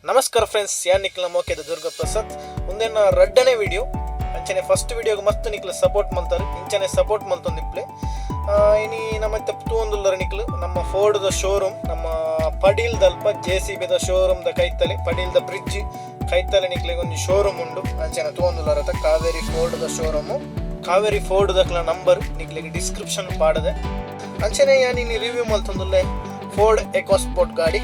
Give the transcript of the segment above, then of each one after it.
ನಮಸ್ಕಾರ ಫ್ರೆಂಡ್ಸ್, ಯಾನ್ ನಿಕ್ಲ ಮೋಕೆದ ದುರ್ಗ ಪ್ರಸಾದ್ ಮುಂದೇನ ರಡ್ಡನೇ ವಿಡಿಯೋ ಅಂಚನೆ ಫಸ್ಟ್ ವಿಡಿಯೋಗೆ ಮಸ್ತ್ ನಿಕ್ಲ ಸಪೋರ್ಟ್ ಮಾಡ್ತಾರೆ ಇಂಚನೆ ಸಪೋರ್ಟ್ ಮಾಡ್ತಂದು ನಿಪ್ಲೆ ಇನಿ ನಮ್ಮ ತಪ್ಪುಂದುಲ್ಲರ ನಿಕ್ಲು ನಮ್ಮ ಫೋರ್ಡ್ದ ಶೋರೂಮ್ ನಮ್ಮ ಪಡೀಲ್ದಲ್ಪ JCB ದ ಶೋರೂಮ್ದ ಕೈತಲೆ ಪಡೀಲ್ದ ಬ್ರಿಡ್ಜ್ ಕೈತಲೆ ನಿಕ್ಲಿಗೆ ಒಂದು ಶೋರೂಮ್ ಉಂಡು ಅಂಚನೆ ತೂಂದುಲ್ಲರತ ಕಾವೇರಿ ಫೋರ್ಡ್ದ ಶೋರೂಮು ಕಾವೇರಿ ಫೋರ್ಡ್ದ ನಂಬರ್ ನಿಕ್ಲಿಗೆ ಡಿಸ್ಕ್ರಿಪ್ಷನ್ ಪಾಡದೆ ಅಂಚನೆ ಯಾನಿನಿ ರಿವ್ಯೂ ಮಾಡ್ತಂದುಲ್ಲೆ ಫೋರ್ಡ್ ಎಕೋಸ್ಪೋರ್ಟ್ ಗಾಡಿ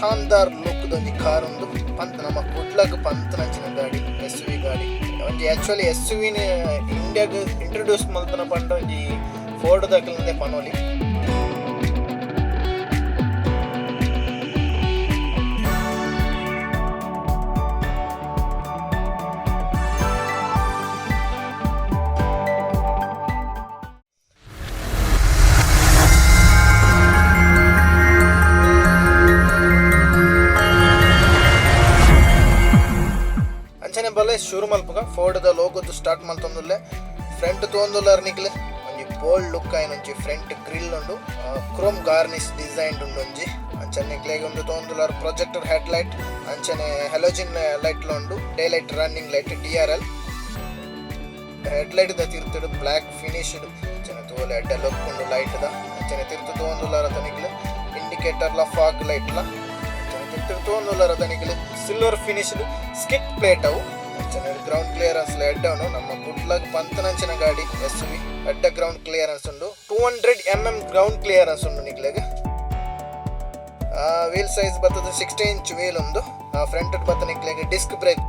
ಶಾನ್ದಾರ್ ಲುಕ್ ದೊಂದು ಕಾರ್ ಒಂದು ಪಂತ ನಮ್ಮ ಕುಡ್ಲಗ್ ಪಂತ ನಂಚಿನ ಗಾಡಿ SUV ಗಾಡಿ ಒಂಜಿ ಆಕ್ಚುಲಿ SUV ಇಂಡಿಯಾಗ ಇಂಟ್ರೊಡ್ಯೂಸ್ ಮಲ್ತನ ಪಂಡ ಒಂಜಿ ಫೋರ್ಡ್ ದಕ್ಲಂದೆ ಪನೋಲಿ ಬಲೆ ಶುರು ಮಲ್ಪಗ ಫೋರ್ಡ್ದ ಲೋಗೋದು ಸ್ಟಾರ್ಟ್ ಮಲ್ತೊಂದುಲ್ಲೆ ಫ್ರಂಟ್ ತೋಂದುಲ್ಲಾರ ನಿಕ್ಲೆ ಒಂಜಿ ಬೋಲ್ಡ್ ಲುಕ್ ಆಯ್ನ ಒಂಜಿ ಫ್ರಂಟ್ ಗ್ರಿಲ್ ಉಂಡು ಕ್ರೋಮ್ ಗಾರ್ನಿಶ್ ಡಿಸೈನ್ ಉಂಡು ಒಂಜಿ ಅಂಚನೆ ನಿಕ್ಲೆಗೆ ಒಂದು ತೋಂದುಲ್ಲಾರ ಪ್ರೊಜೆಕ್ಟರ್ ಹೆಡ್ ಲೈಟ್ ಅಂಚನೆ ಹೆಲೋಜಿನ್ ಲೈಟ್ ಉಂಡು day light running light DRL head light ದ ತಿರ್ತಡು ಬ್ಲಾಕ್ ಫಿನಿಶ್ಡ್ ಅಂಚನೆ ತೋಲೆ ಎಡ್ಡ ಲುಕ್ ಉಂಡು ಲೈಟ್ ದ ಅಂಚನೆ ತಿರ್ತು ತೋಂದುಲ್ಲಾರ ನಿಕ್ಲೆ ಇಂಡಿಕೇಟರ್ ಲ ಫಾಗ್ ಲೈಟ್ ಲ ಅಂಚನೆ ತಿರ್ತು ತೋಂದುಲ್ಲಾರ ನಿಕ್ಲೆ ಸಿಲ್ವರ್ ಫಿನಿಶ್ಡ್ ಸ್ಕಿಟ್ ಪ್ಲೇಟ್ ಅವು ಗ್ರೌಂಡ್ ಕ್ಲಿಯರೆನ್ಸ್ ಎಡ್ಡವನು ನಮ್ಮ ಕುಡ್ಲಾಗ್ ಪಂತನಂಚಿನ ಗಾಡಿ SUV ಎಡ್ಡ ಗ್ರೌಂಡ್ ಕ್ಲಿಯರೆನ್ಸ್ ಉಂಡು 200 mm ಗ್ರೌಂಡ್ ಕ್ಲಿಯರೆನ್ಸ್ ಉಂಡು ನಿಕ್ಲೆಗೆ ವೀಲ್ ಸೈಜ್ ಬರ್ತದೆ 60 ಇಂಚ್ ವೀಲ್ ಉಂಡು ಫ್ರಂಟ್ ಬತ್ತ ನಿಕ್ಲೆಗೆ ಡಿಸ್ಕ್ ಬ್ರೇಕ್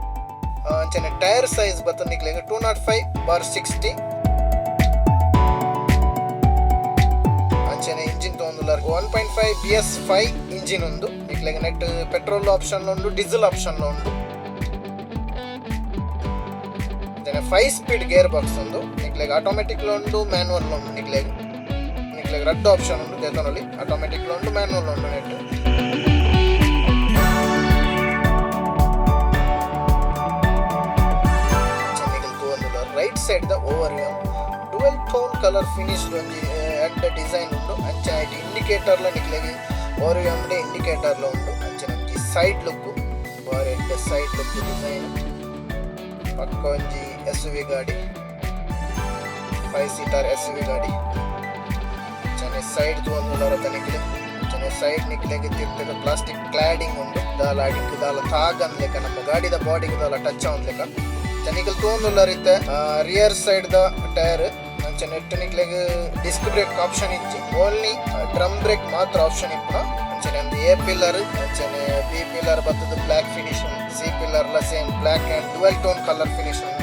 ಅಂಚನೆ ಟೈರ್ ಸೈಜ್ ಬತ್ತ ನಿಕ್ಲೆಗೆ 205/60 ಅಂಚನೆ ಇಂಜಿನ್ ತೊಂದುಲ್ಲಾರ 1.5 BS5 ಇಂಜಿನ್ ಉಂಡು ನಿಕ್ಲೆಗೆ ನೆಟ್ ಪೆಟ್ರೋಲ್ ಆಪ್ಷನ್ ಉಂಡು ಡೀಸೆಲ್ ಆಪ್ಷನ್ ಉಂಡು 5 ಸ್ಪೀಡ್ ಗೇರ್ ಬಾಕ್ಸ್ ಉಂಡು ನಿಕ್ಲೆಗೆ ಆಟೋಮೆಟಿಕ್ ಉಂಡು ಮ್ಯಾನುವಲ್ ಉಂಡು ನಿಕ್ಲೆಗೆ ರೆಡ್ ಆಪ್ಷನ್ ಉಂಡು ದೇತನಲ್ಲಿ ಆಟೋಮೆಟಿಕ್ ಉಂಡು ಮ್ಯಾನುವಲ್ ಉಂಡು net right side the over view dual tone colour finished ಒಂಜಿ ಎಡ್ಡ ಡಿಸೈನ್ ಉಂಡು ಅಂಚನೆ ಇಂಡಿಕೇಟರ್ಲ ನಿಕ್ಲೆಗೆ ಓವರ್ ವ್ಯೂ ಉಂಡು ಇಂಡಿಕೇಟರ್ಲ ಉಂಡು ಅಂಚನೆ ಒಂಜಿ ಸೈಡ್ ಲುಕ್ ಬಾರಿ ಎಡ್ಡ ಸೈಡ್ ಲುಕ್ ಡಿಸೈನ್ ಪಕ್ಕ ಒಂಜಿ SUV ಗಾಡಿ 5 ಸೀಟರ್ SUV ಗಾಡಿ ಚನೆ ಸೈಡ್ ತೋಂದುಲ್ಲಾರ ನಿಕ್ಲೆ ಚನೆ ಸೈಡ್ ನಿಕ್ಲೆಗೆ ತಿರ್ತದ ಪ್ಲಾಸ್ಟಿಕ್ ಕ್ಲಾಡಿಂಗ್ ಉಂಡು ದಾಲ ಅಡಿಕ್ ದಾಲ ತಾಗನ್ ಲೆಕ್ಕ ನಮ್ಮ ಗಾಡಿದ ಬಾಡಿಗೆ ದಾಲ ಟಚ್ ಆನ್ ಲೆಕ್ಕ ಚನಿಗಲ್ ತೋಂದುಲ್ಲಾರ ಇತ್ತೆ ರಿಯರ್ ಸೈಡ್ ದ ಟೈರ್ ಅಂಚನೆ ನೆಟ್ ನಿಕ್ಲೆಗೆ ಡಿಸ್ಕ್ ಬ್ರೇಕ್ ಆಪ್ಷನ್ ಇಚ್ಚಿ ಓನ್ಲಿ ಡ್ರಮ್ ಬ್ರೇಕ್ ಮಾತ್ರ ಆಪ್ಷನ್ ಇಪ್ಪುನ ಅಂಚನೆ ಒಂದು A ಪಿಲ್ಲರ್ ಅಂಚನೆ B ಪಿಲ್ಲರ್ ಬರ್ತದ ಬ್ಲಾಕ್ ಫಿನಿಶ್ C ಪಿಲ್ಲರ್ ಲ same black and dual tone colour finish ಉಂಡು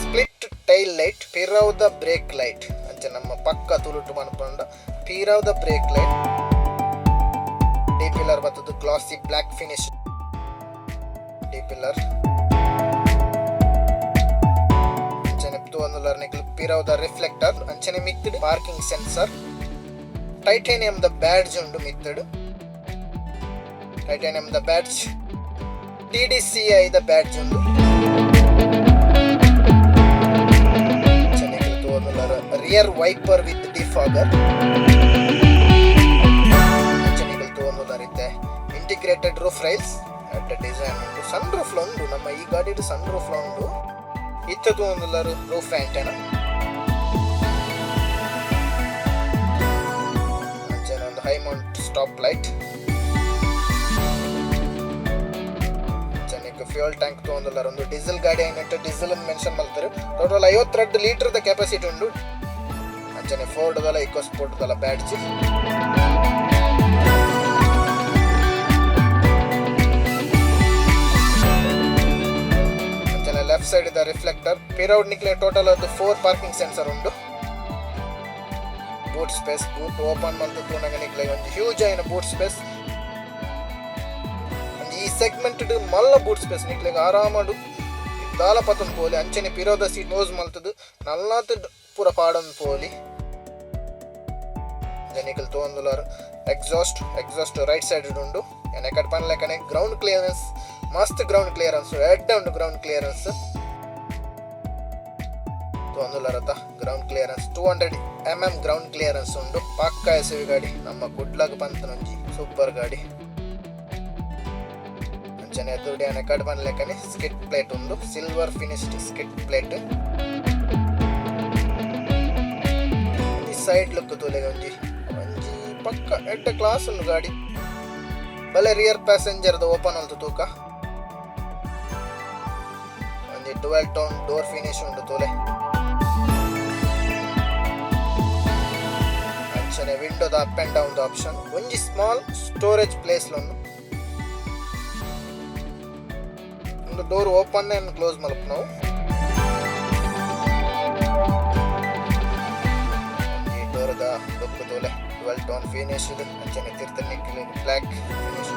ಸ್ಪ್ಲಿಟ್ ಟೈಲ್ ಲೈಟ್ ಪಿರಾವ್ ದ ಬ್ರೇಕ್ ಲೈಟ್ ಅಂಚ ನಮ್ಮ ಪಕ್ಕ ತುಳುಟು ಮನ್ಪಂಡ ಪಿರಾವ್ ದ ಬ್ರೇಕ್ ಲೈಟ್ D ಪಿಲ್ಲರ್ ಬರ್ತದ glossy black finish D pillar ಅಂಚನೆ ತೋಂದುಲ್ಲಾರ ನಿಕ್ಲು ಪಿರಾವ್ ದ ರಿಫ್ಲೆಕ್ಟರ್ ಅಂಚನೆ ಮಿತ್ತಡ್ ಪಾರ್ಕಿಂಗ್ ಸೆನ್ಸರ್ ಟೈಟಾನಿಯಂ ದ ಬ್ಯಾಡ್ಜ್ ಉಂಡು ಮಿತ್ತಡ್ ಟೈಟಾನಿಯಂ ದ ಬ್ಯಾಡ್ಜ್ TDCI ದ ಬ್ಯಾಡ್ಜ್ ಉಂಡು ರಿಯರ್ ವೈಪರ್ ವಿತ್ ಡಿಫಾಗರ್ ಅಂಚನೆಗಳು ತೋಂದುಲ್ಲಾರಿತ್ತೆ ಇಂಟಿಗ್ರೇಟೆಡ್ ರೂಫ್ ರೈಲ್ಸ್ ಅಡ್ಡ ಡಿಸೈನ್ ಉಂಡು ಸನ್ ರೂಫ್ ಉಂಡು ನಮ್ಮ ಈ ಗಾಡಿದು ಸನ್ ರೂಫ್ ಉಂಡು ಇತ್ತ ತೋಂದುಲ್ಲಾರು ರೂಫ್ ಆಂಟೆನಾ ಅಂಚನೆ ಒಂದು high mount stop light fuel tank ತೋಂದುಲ್ಲಾರ ಒಂದು ಡೀಸೆಲ್ ಗಾಡಿ ಆಗಿನಟ್ಟು ಡೀಸೆಲ್ ಮೆನ್ಷನ್ ಮಾಡ್ತಾರೆ ಟೋಟಲ್ 52 ಲೀಟರ್ ದ ಕೆಪಾಸಿಟಿ ಉಂಡು ಅಂಚನೆ ಫೋರ್ಡ್ ದಲ ಇಕೋಸ್ಪೋರ್ಟ್ ದಲ ಬ್ಯಾಡ್ಜ್ ಅಂಚನೆ ಲೆಫ್ಟ್ ಸೈಡ್ ದ ರಿಫ್ಲೆಕ್ಟರ್ ಪಿರೌಡ್ ನಿಕ್ಲೆ ಟೋಟಲ್ ಅದು 4 ಪಾರ್ಕಿಂಗ್ ಸೆನ್ಸರ್ ಉಂಡು ಬೂಟ್ ಸ್ಪೇಸ್ ಬೂಟ್ ಓಪನ್ ಮಾಡ್ತು ತೂನಗ ನಿಕ್ಲೆ ಒಂದು ಹ್ಯೂಜ್ ಆಯ್ನ ಬೂಟ್ ಸ್ಪೇಸ್ ಈ ಸೆಗ್ಮೆಂಟ್ ಮಲ್ಲ ಬೂಟ್ ಸ್ಪೇಸ್ ನಿಕ್ಲೆಗೆ ಆರಾಮಡು ದಾಲ ಪತನ್ ಪೋಲಿ ಅಂಚನೆ ಪಿರೋದ ಸೀಟ್ ನೋಸ್ ಮಲ್ತದು ನಲ್ಲಾತ್ ಪೂರ ಪಾಡನ್ ಪೋಲಿ ಜನಿಕಲ್ ತೋಂದುಲಾರ ಎಕ್ಸಾಸ್ಟ್ ರೈಟ್ ಸೈಡ್ ಉಂಡು ಎನಕಡ್ ಪನ್ಲೆಕನೆ ಗ್ರೌಂಡ್ ಕ್ಲಿಯರೆನ್ಸ್ ಮಸ್ತ್ ಗ್ರೌಂಡ್ ಕ್ಲಿಯರೆನ್ಸ್ ಎಡ್ಡ ಉಂಡು ಗ್ರೌಂಡ್ ಕ್ಲಿಯರೆನ್ಸ್ ತೋಂದುಲಾರತ ground clearance 200 mm ground clearance ಉಂಡು. ಪಕ್ಕ ಎಸವಿ ಗಾಡಿ ನಮ್ಮ ಕುಡ್ಲಗ್ ಪಂತನೊಂಜಿ ಸೂಪರ್ ಗಾಡಿ. ಅಂಚನೆ ಎದುರುಡಿಯಾನೆ ಕಡ್ಬನ್ ಲೆಕ್ಕನೆ ಸ್ಕಿಟ್ ಪ್ಲೇಟ್ ಉಂಡು. Silver finished skit plate. ಈ ಸೈಡ್ ಲುಕ್ ತೂಲೆಗೆ ಒಂಜಿ ಪಕ್ಕ ಎಡ್ಡ ಕ್ಲಾಸ್ ಉಂಡು ಗಾಡಿ. ಬಲೆ ರಿಯರ್ ಪ್ಯಾಸೆಂಜರ್ದ ಓಪನ್ ಉಂಟು ತೂಕ. ಒಂಜಿ ಡುವೆಲ್ ಟೋನ್ ಡೋರ್ ಫಿನಿಶ್ ಉಂಡು ತೂಲೆ. ಅಂಚನೆ ವಿಂಡೋದ ಅಪ್ ಅಂಡ್ ಡೌನ್ ಆಪ್ಷನ್. ಒಂಜಿ ಸ್ಮಾಲ್ ಸ್ಟೋರೇಜ್ ಪ್ಲೇಸ್ ಲೊಂದು. ಒಂದು ಡೋರ್ ಓಪನ್ ಅಂಡ್ ಕ್ಲೋಸ್ ಮಲ್ಪ್ ನಾವು. ಈ ಡೋರ್ದ ಲುಕ್ ತೋಲೆ ಡುವೆಲ್ ಟೋನ್ ಫಿನಿಶ್ ಇದು. ಅಂಚನೆ ತಿರ್ತನಿ black finish.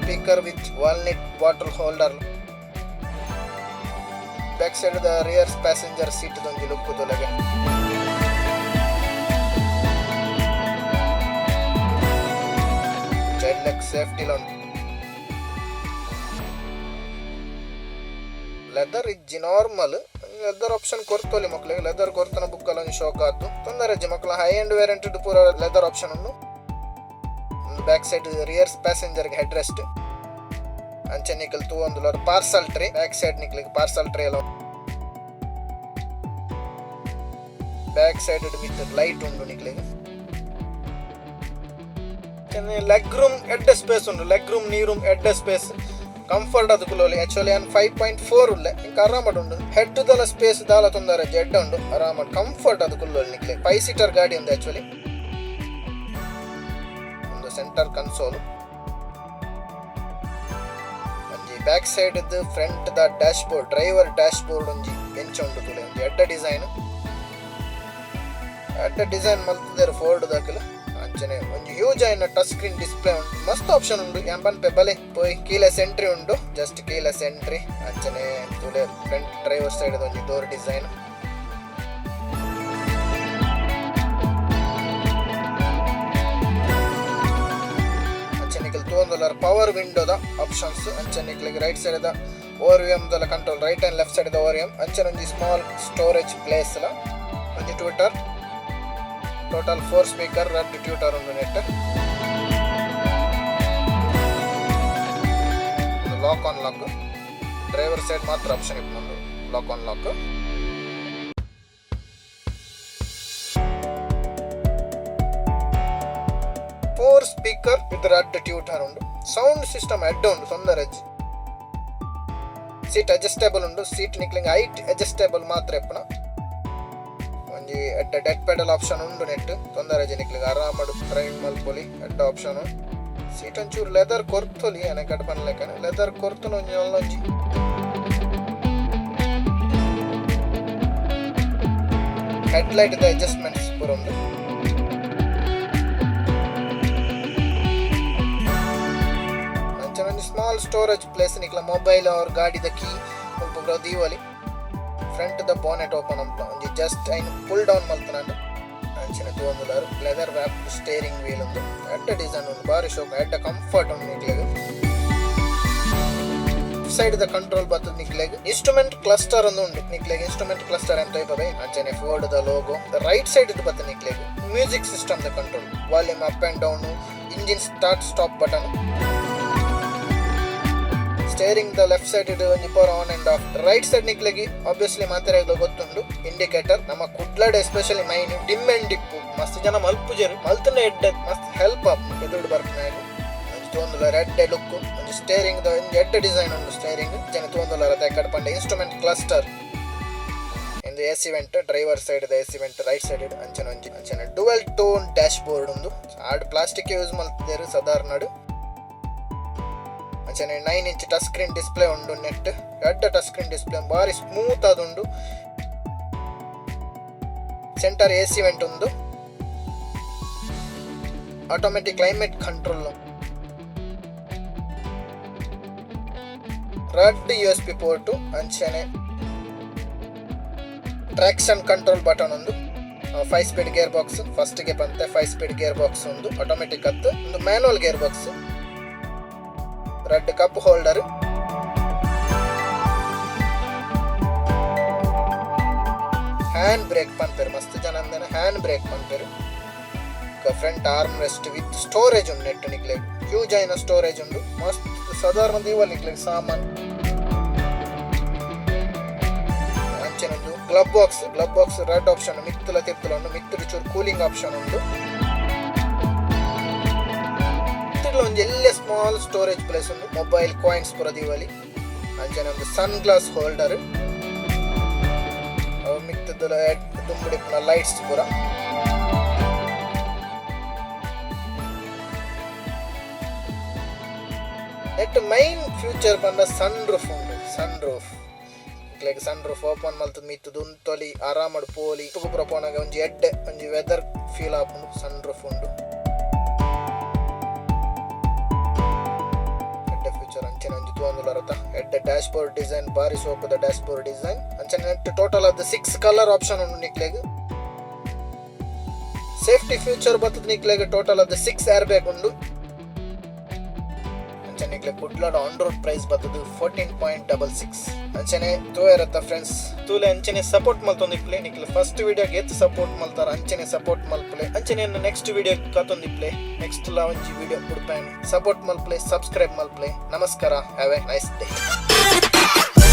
Speaker with walnut bottle holder. Back side ದ ರಿಯರ್ ಪ್ಯಾಸೆಂಜರ್ ಸೀಟ್ ದೊಂಜಿ ಲುಕ್ ತೋಲೆಗೆ. ಚೈಲ್ಡ್ ಲೆಗ್ ಸೇಫ್ಟಿ ಲೋನ್. ಲೆದರ್ ಇಜ್ಜಿ ನಾರ್ಮಲ್ ಲೆದರ್ ಆಪ್ಷನ್ ಕೊರ್ತೋಲಿ ಮಕ್ಳಿಗೆ. ಲೆದರ್ ಕೊರ್ತನ ಬುಕ್ಕಲ್ಲ ಒಂದು ಶೋಕ್ ಆಯ್ತು ತೊಂದರೆ ಅಜ್ಜಿ ಮಕ್ಳ. ಹೈ ಎಂಡ್ ವೇರಿಯಂಟ್ ಪೂರ ಲೆದರ್ ಆಪ್ಷನ್ ಉಂಡು. ಬ್ಯಾಕ್ ಸೈಡ್ ರಿಯರ್ ಪ್ಯಾಸೆಂಜರ್ಗೆ ಹೆಡ್ ರೆಸ್ಟ್. ಅಂಚೆ ನಿಕಲ್ ತೂ ಒಂದು ಪಾರ್ಸಲ್ ಟ್ರೇ. ಬ್ಯಾಕ್ ಸೈಡ್ ನಿಕ್ಲಿಗೆ ಪಾರ್ಸಲ್ ಟ್ರೇ ಎಲ್ಲ. ಬ್ಯಾಕ್ ಸೈಡ್ ವಿತ್ ಲೈಟ್ ಉಂಡು ನಿಕ್ಲಿಗೆ. ಲೆಗ್ ರೂಮ್ ಎಡ್ಡ ಸ್ಪೇಸ್ ಉಂಡು. ಲೆಗ್ ರೂಮ್ ನೀ ರೂಮ್ ಎಡ್ಡ ಸ್ಪೇಸ್ ಕಂಫರ್ಟ್ ಅದಕ್ಕೂಲಿ. ಆಕ್ಚುಲಿ 5.4 ಉಳ್ಳೆ ಇಂಕ ಆರಾಮಡ್ ಉಂಡು. ಹೆಡ್ ದಲ ಸ್ಪೇಸ್ ದಾಲ ತೊಂದರೆ ಎಡ್ಡ ಉಂಡು. ಆರಾಮಡ್ ಕಂಫರ್ಟ್ ಅದಕ್ಕೂಲಿ ನಿಕ್ಲೆ. 5 ಸೀಟರ್ ಗಾಡಿ ಉಂದು ಆಕ್ಚುಲಿ. ಒಂದು ಸೆಂಟರ್ ಕನ್ಸೋಲ್. ಒಂಜಿ back side front the dash board driver dash board ಒಂಜಿ ಬೆಂಚ್ ಉಂಡು ತುಲೆ. ಒಂಜಿ ಎಡ್ಡ ಡಿಸೈನ್ ಮಲ್ತಿದ್ದಾರೆ ಫೋರ್ಡ್ ದಾಖಲೆ. ಅಂಚನೆ ಒಂದು ಹ್ಯೂಜ್ ಆಯ್ನ ಟಚ್ ಸ್ಕ್ರೀನ್ ಡಿಸ್ಪ್ಲೇ ಉಂಟು. ಮಸ್ತ್ ಆಪ್ಷನ್ ಉಂಡು. ಎಂಬನ್ ಪೆಬಲೆ ಪೋಯ್ ಕೀಲೆಸ್ ಎಂಟ್ರಿ ಉಂಡು. Just keyless entry. ಅಂಚನೆ ತುಲೆ ಫ್ರಂಟ್ ಡ್ರೈವರ್ ಸೈಡ್ ಒಂದು ಡೋರ್ ಡಿಸೈನ್. ಅಂಚನಿಕಲ್ $200 ಪವರ್ ವಿಂಡೋದ ಆಪ್ಷನ್ಸ್. ಅಂಚನಿಕ್ಲಿಗೆ ರೈಟ್ ಸೈಡ್ ದ ಓವರ್ವ್ಯೂಮ್ ದಲ್ಲ control. Right and left side ದ ಓವರ್ವ್ಯೂಮ್. ಅಂಚನೆ ಒಂದು ಸ್ಮಾಲ್ ಸ್ಟೋರೇಜ್ ಪ್ಲೇಸ್ ಲ ಒಂದು tweeter. Total 4 speaker. Red tweeter ಉಂಡು ನೆಟ್. Lock unlock. Driver side ಮಾತ್ರ ಆಪ್ಷನ್ ಇಪ್ಪುಂಡು lock unlock. Four speaker with red tweeter ಉಂಡು. ಸೌಂಡ್ ಸಿಸ್ಟಮ್ ಎಡ್ಡ ಉಂಡು ತೊಂದರೆ. ಸೀಟ್ ಅಡ್ಜಸ್ಟೇಬಲ್ ಉಂಡು. ಸೀಟ್ ನಿಕ್ಲಿಂಗ್ ಹೈಟ್ ಅಡ್ಜಸ್ಟೇಬಲ್ ಮಾತ್ರ ಎಪ್ಪನ. ಒಂಜಿ ಎಡ್ಡ ಡೆಡ್ ಪೆಡಲ್ ಆಪ್ಷನ್ ಉಂಡು ನೆಟ್ ತೊಂದರೆ ನಿಕ್ಲಿಗೆ ಆರಾಮಡು ಡ್ರೈವಿಂಗ್ ಮಲ್ಪೊಲಿ ಎಡ್ಡ ಆಪ್ಷನ್. ಸೀಟ್ ಒಂಚೂರು ಲೆದರ್ ಕೊರ್ತೊಲಿ ಅನೆ ಕಡ್ಪನ್ ಲೆಕ್ಕನೆ ಲೆದರ್ ಕೊರ್ತನ ಒಂಜಿ ಹೆಡ್ ಲೈಟ್ ದ ಅಡ್ಜಸ್ಟ್ಮೆಂಟ್ಸ್ ಪೂರ ಉಂಡು. ಅಂಚನೆ ಒಂದು ಸ್ಮಾಲ್ ಸ್ಟೋರೇಜ್ ಪ್ಲೇಸ್ ನಿಕ್ಲ ಮೊಬೈಲ್ ಅವ್ರ ಗಾಡಿದ ಕೀ ಸ್ವಲ್ಪ ದೀವಲಿ. ಫ್ರಂಟ್ ದ ಬಾನೆಟ್ ಓಪನ್ ಅಂತ ಒಂಜಿ ಜಸ್ಟ್ ಐನ್ ಪುಲ್ ಡೌನ್ ಮಲ್ತನಾಂಡು. ಅಂಚನೆ $200 ಲೆದರ್ ವ್ಯಾಪ್ ಸ್ಟೇರಿಂಗ್ ವೀಲ್ ಉಂದು. ಎಡ್ಡ ಡಿಸೈನ್ ಉಂಡು. ಬಾರಿ ಶೋಕ ಎಡ್ಡ ಕಂಫರ್ಟ್ ಉಂಡು ನಿಕ್ಲೆಗ್. ಸೈಡ್ ದ ಕಂಟ್ರೋಲ್ ಬರ್ತದ ನಿಕ್ಲೆಗ್. ಇನ್ಸ್ಟ್ರೂಮೆಂಟ್ ಕ್ಲಸ್ಟರ್ ಒಂದು ಉಂಡು ನಿಕ್ಲೆಗ್. ಇನ್ಸ್ಟ್ರೂಮೆಂಟ್ ಕ್ಲಸ್ಟರ್ ಅಂತ ಇಪ್ಪವೆ. ಅಂಚನೆ ಫೋರ್ಡ್ ದ ಲೋಗೋ. ರೈಟ್ ಸೈಡ್ ಇದು ಬರ್ತದೆ ನಿಕ್ಲೆಗ್. ಮ್ಯೂಸಿಕ್ ಸಿಸ್ಟಮ್ ದ control. Volume up and down. Engine start stop button. Steering ದ ಲೆಫ್ಟ್ ಸೈಡ್ ಇದು ಒಂದು power on and off. Right side ನಿಕ್ಲಿಗೆ ಆಬ್ವಿಯಸ್ಲಿ ಮಾತಾಡೋದು ಗೊತ್ತುಂಡು ಇಂಡಿಕೇಟರ್. ನಮ್ಮ ಕುಡ್ಲಡ್ especially main dim and dip ಮಸ್ತ್ ಜನ ಮಲ್ಪುಜರು ಮಲ್ತನ ಎಡ್ಡ ಮಸ್ತ್ ಹೆಲ್ಪ್ ಆಪ್ ಎದುರು ಬರ್ತಾನೆ. $200 ರೆಡ್ ಲುಕ್. ಒಂದು ಸ್ಟೇರಿಂಗ್ ದ ಒಂದು ಎಡ್ಡ ಡಿಸೈನ್ ಉಂಡು. ಸ್ಟೇರಿಂಗ್ ಜನ $200 ಕಡ್ಪಂಡ. ಇನ್ಸ್ಟ್ರೂಮೆಂಟ್ ಕ್ಲಸ್ಟರ್ ಇಂದು AC ವೆಂಟ್. ಡ್ರೈವರ್ ಸೈಡ್ ದ AC ವೆಂಟ್ ರೈಟ್ ಸೈಡ್. ಅಂಚನೆ ಒಂಜಿ ಅಂಚನೆ ಡುವೆಲ್ ಟೋನ್ ಡ್ಯಾಶ್ ಬೋರ್ಡ್ ಉಂದು. ಆಡ್ ಪ್ಲಾಸ್ಟಿಕ್ ಯೂಸ್ ಮಾಡ್ತಿದ್ದಾರೆ ಸಾಧಾರಣ. ಅಂಚನೆ 9 ಇಂಚ್ ಟಚ್ ಸ್ಕ್ರೀನ್ ಡಿಸ್ಪ್ಲೇ ಉಂಡು ನೆಟ್. ಎಡ್ಡ ಟಚ್ ಸ್ಕ್ರೀನ್ ಡಿಸ್ಪ್ಲೇ ಬಾರಿ ಸ್ಮೂತ್ ಆದುಂಡು. ಸೆಂಟರ್ AC ವೆಂಟ್ ಉಂದು. Automatic climate control. Red USB port. ಅಂಚನೆ ಟ್ರಾಕ್ಷನ್ ಕಂಟ್ರೋಲ್ ಬಟನ್ ಉಂದು. 5 ಸ್ಪೀಡ್ ಗೇರ್ ಬಾಕ್ಸ್. ಫಸ್ಟ್ ಗೆ ಬಂತೆ 5 ಸ್ಪೀಡ್ ಗೇರ್ ಬಾಕ್ಸ್ ಉಂದು. ಆಟೋಮೆಟಿಕ್ ಅತ್ತು ಒಂದು manual gearbox. Red cup holder. Handbrake ಪನ್ಪೆರು ಮಸ್ತ್ ಜನ ಅಂದನ ಹ್ಯಾಂಡ್ ಬ್ರೇಕ್ ಪನ್ಪೆರು front armrest with storage ಉಂಡು ನೆಟ್ ನಿಕ್ಲೆ ಹ್ಯೂಜ್ అయిన ಸ್ಟೋರೇಜ್ ಉಂಡು ಮಸ್ತ್ ಸಾಧಾರಣ ದೀವಲ್ ನಿಕ್ಲೆ ಸಾಮಾನ್ ಅಂಚೆನೊಂದು ಗ್ಲಬ್ ಬಾಕ್ಸ್ ರೆಡ್ ಆಪ್ಷನ್ ಮಿತ್ತಲ ತಿರ್ತಲ ಉಂಡು ಮಿತ್ತಲು ಚೂರು ಕೂಲಿಂಗ್ ಆಪ್ಷನ್ ಉಂಡು ಒಂಜಿ ಎಲ್ಲೆ ಸ್ಮಾಲ್ ಸ್ಟೋರೇಜ್ ಪ್ಲೇಸ್ ಉಂಡು ಮೊಬೈಲ್ ಕಾಯಿನ್ಸ್ ಪೂರ ದೀವಲಿ ಅಂಚನೆ ಒಂದು ಸನ್ ಗ್ಲಾಸ್ ಹೋಲ್ಡರ್ ಮಿತ್ತದ ದುಂಬುಡಿನ ಲೈಟ್ಸ್ ಪೂರ ನೆಟ್ ಮೈನ್ ಫ್ಯೂಚರ್ ಬಂದ ಸನ್ ರೂಫ್ ಉಂಡು ಸನ್ ರೂಫ್ ಓಪನ್ ಮಲ್ತದ ಮಿತ್ತದ ಉಂತೊಲಿ ಆರಾಮಡ್ ಪೋಲಿ ತುಗುಪುರ ಪೋನಾಗ ಒಂಜಿ ಎಡ್ಡೆ ಒಂಜಿ ವೆದರ್ ಫೀಲ್ ಆಪುಂಡು ಸನ್ ರೂಫ್ ಉಂಡು ಎಡ್ಡೆ ಫ್ಯೂಚರ್ ಅಂಚನೆ ಒಂಜಿ ತೂಂದುಲರತ ಎಡ್ಡೆ ಡ್ಯಾಶ್ ಬೋರ್ಡ್ ಡಿಸೈನ್ ಬಾರಿ ಸೋಪದ ಡ್ಯಾಶ್ ಬೋರ್ಡ್ ಡಿಸೈನ್ ಅಂಚನೆ ನೆಟ್ ಟೋಟಲ್ ಆದ 6 ಕಲರ್ ಆಪ್ಷನ್ ಉಂಡು ನಿಕ್ಲೆಗ್ ಸೇಫ್ಟಿ ಫ್ಯೂಚರ್ ಬತ್ತದ ನಿಕ್ಲೆಗ್ ಟೋಟಲ್ ಆದ 6 ಏರ್ ಬ್ಯಾಗ್ ಉಂಡು ಅಂಚನೆ ಕುಡ್ಲಾಡ ಆನ್ ರೋಡ್ ಪ್ರೈಸ್ ಬತ್ತದು 14.66 ಅಂಚನೆ ತೋಯರತ್ತ ಫ್ರೆಂಡ್ಸ್ ತೂಲೆ ಅಂಚನೆ ಸಪೋರ್ಟ್ ಮಲ್ತೊಂದಿಪ್ಲೆ ನಿಕ್ಲೆ ಫಸ್ಟ್ ವಿಡಿಯೋಗೆ ಎತ್ತು ಸಪೋರ್ಟ್ ಮಲ್ತಾರ ಅಂಚನೆ ಸಪೋರ್ಟ್ ಮಲ್ಪಲೆ ಅಂಚನೆ ನೆಕ್ಸ್ಟ್ ವಿಡಿಯೋ ಕತ್ತೊಂದಿಪ್ಲೆ ನೆಕ್ಸ್ಟ್ ಲಾವಂಜಿ ವಿಡಿಯೋ ಕೊಡ್ಪೇನೆ ಸಪೋರ್ಟ್ ಮಲ್ಪಲೆ ಸಬ್ಸ್ಕ್ರೈಬ್ ಮಲ್ಪಲೆ ನಮಸ್ಕಾರ ಹ್ಯಾವ್ ಎ ನೈಸ್ ಡೇ